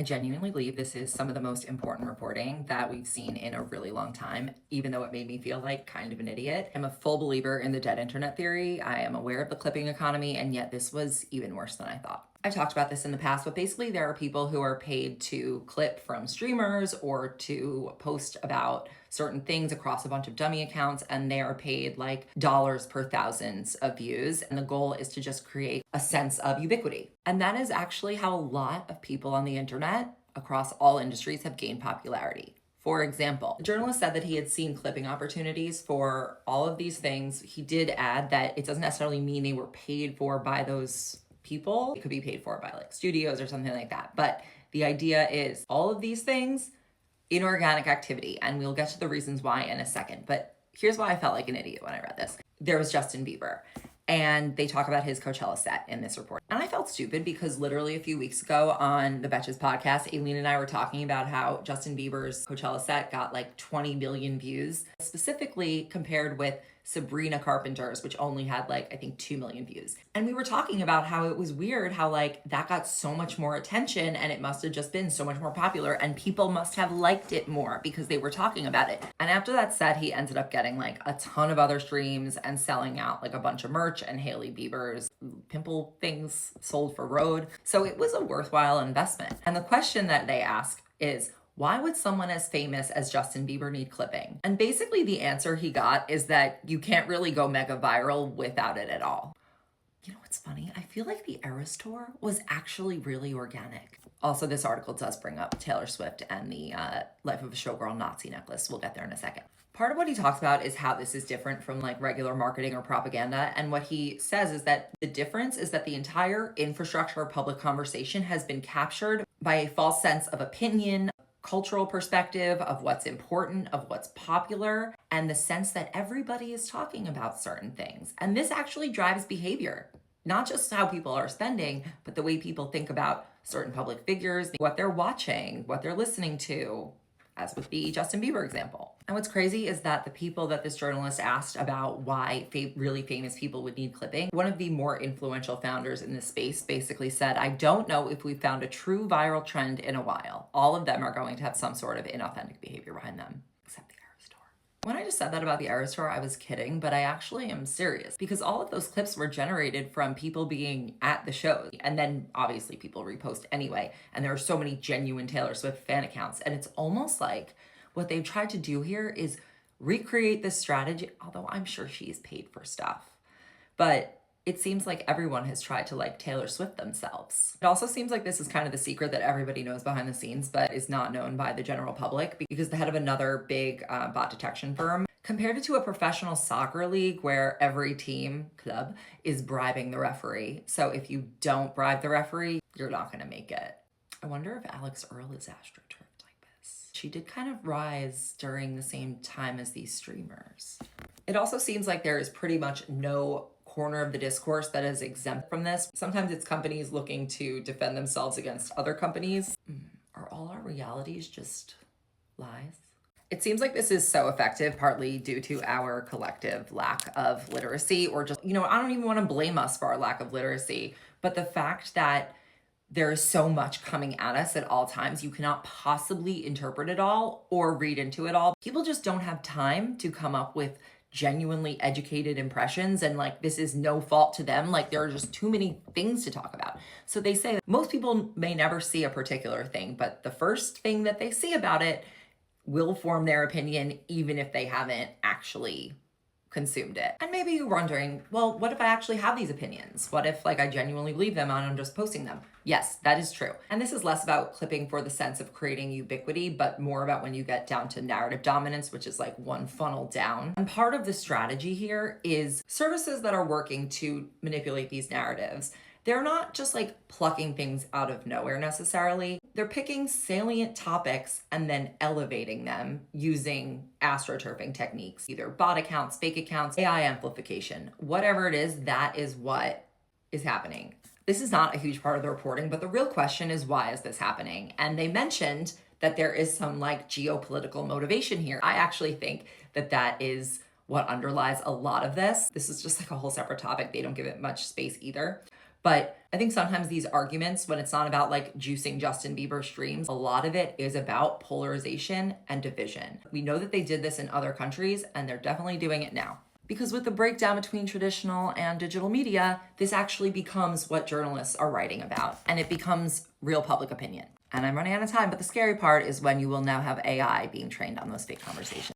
I genuinely believe this is some of the most important reporting that we've seen in a really long time, even though it made me feel like kind of an idiot. I'm a full believer in the dead internet theory. I am aware of the clipping economy, and yet this was even worse than I thought. I've talked about this in the past, but basically there are people who are paid to clip from streamers or to post about certain things across a bunch of dummy accounts, and they are paid like dollars per thousands of views. And the goal is to just create a sense of ubiquity. And that is actually how a lot of people on the internet across all industries have gained popularity. For example, the journalist said that he had seen clipping opportunities for all of these things. He did add that it doesn't necessarily mean they were paid for by those people. It could be paid for by like studios or something like that. But the idea is all of these things, inorganic activity, and we'll get to the reasons why in a second. But here's why I felt like an idiot when I read this. There was Justin Bieber, and they talk about his Coachella set in this report. And I felt stupid because literally a few weeks ago on the Betches podcast, Aileen and I were talking about how Justin Bieber's Coachella set got like 20 million views, specifically compared with Sabrina Carpenter's, which only had like, I think 2 million views. And we were talking about how it was weird how like that got so much more attention, and it must have just been so much more popular, and people must have liked it more because they were talking about it. And after that set, he ended up getting like a ton of other streams and selling out like a bunch of merch, and Hailey Bieber's pimple things sold for road. So it was a worthwhile investment. And the question that they ask is, why would someone as famous as Justin Bieber need clipping? And basically the answer he got is that you can't really go mega viral without it at all. You know what's funny? I feel like the Eras Tour was actually really organic. Also, this article does bring up Taylor Swift and the Life of a Showgirl Nazi necklace. We'll get there in a second. Part of what he talks about is how this is different from like regular marketing or propaganda. And what he says is that the difference is that the entire infrastructure of public conversation has been captured by a false sense of opinion, cultural perspective of what's important, of what's popular, and the sense that everybody is talking about certain things. And this actually drives behavior, not just how people are spending, but the way people think about certain public figures, what they're watching, what they're listening to, as with the Justin Bieber example. And what's crazy is that the people that this journalist asked about why really famous people would need clipping, one of the more influential founders in this space basically said, I don't know if we've found a true viral trend in a while. All of them are going to have some sort of inauthentic behavior behind them, except the Eras Tour. When I just said that about the Eras Tour, I was kidding, but I actually am serious because all of those clips were generated from people being at the shows. And then obviously people repost anyway. And there are so many genuine Taylor Swift fan accounts. And it's almost like what they've tried to do here is recreate this strategy, although I'm sure she's paid for stuff. But it seems like everyone has tried to like Taylor Swift themselves. It also seems like this is kind of the secret that everybody knows behind the scenes, but is not known by the general public, because the head of another big bot detection firm compared it to a professional soccer league where every club is bribing the referee. So if you don't bribe the referee, you're not going to make it. I wonder if Alex Earl is astroturfed like this. She did kind of rise during the same time as these streamers. It also seems like there is pretty much no corner of the discourse that is exempt from this. Sometimes it's companies looking to defend themselves against other companies. Are all our realities just lies? It seems like this is so effective, partly due to our collective lack of literacy, or just, I don't even want to blame us for our lack of literacy, but the fact that there is so much coming at us at all times, you cannot possibly interpret it all or read into it all. People just don't have time to come up with genuinely educated impressions, and like this is no fault to them, like there are just too many things to talk about. So they say that most people may never see a particular thing, but the first thing that they see about it will form their opinion even if they haven't actually consumed it. And maybe you're wondering, well, what if I actually have these opinions? What if like I genuinely believe them and I'm just posting them? Yes, that is true. And this is less about clipping for the sense of creating ubiquity, but more about when you get down to narrative dominance, which is like one funnel down. And part of the strategy here is services that are working to manipulate these narratives. They're not just like plucking things out of nowhere necessarily. They're picking salient topics and then elevating them using astroturfing techniques, either bot accounts, fake accounts, AI amplification, whatever it is, that is what is happening. This is not a huge part of the reporting, but the real question is, why is this happening? And they mentioned that there is some like geopolitical motivation here. I actually think that that is what underlies a lot of this. This is just like a whole separate topic. They don't give it much space either. But I think sometimes these arguments, when it's not about like juicing Justin Bieber streams, a lot of it is about polarization and division. We know that they did this in other countries, and they're definitely doing it now. Because with the breakdown between traditional and digital media, this actually becomes what journalists are writing about, and it becomes real public opinion. And I'm running out of time, but the scary part is when you will now have AI being trained on those fake conversations.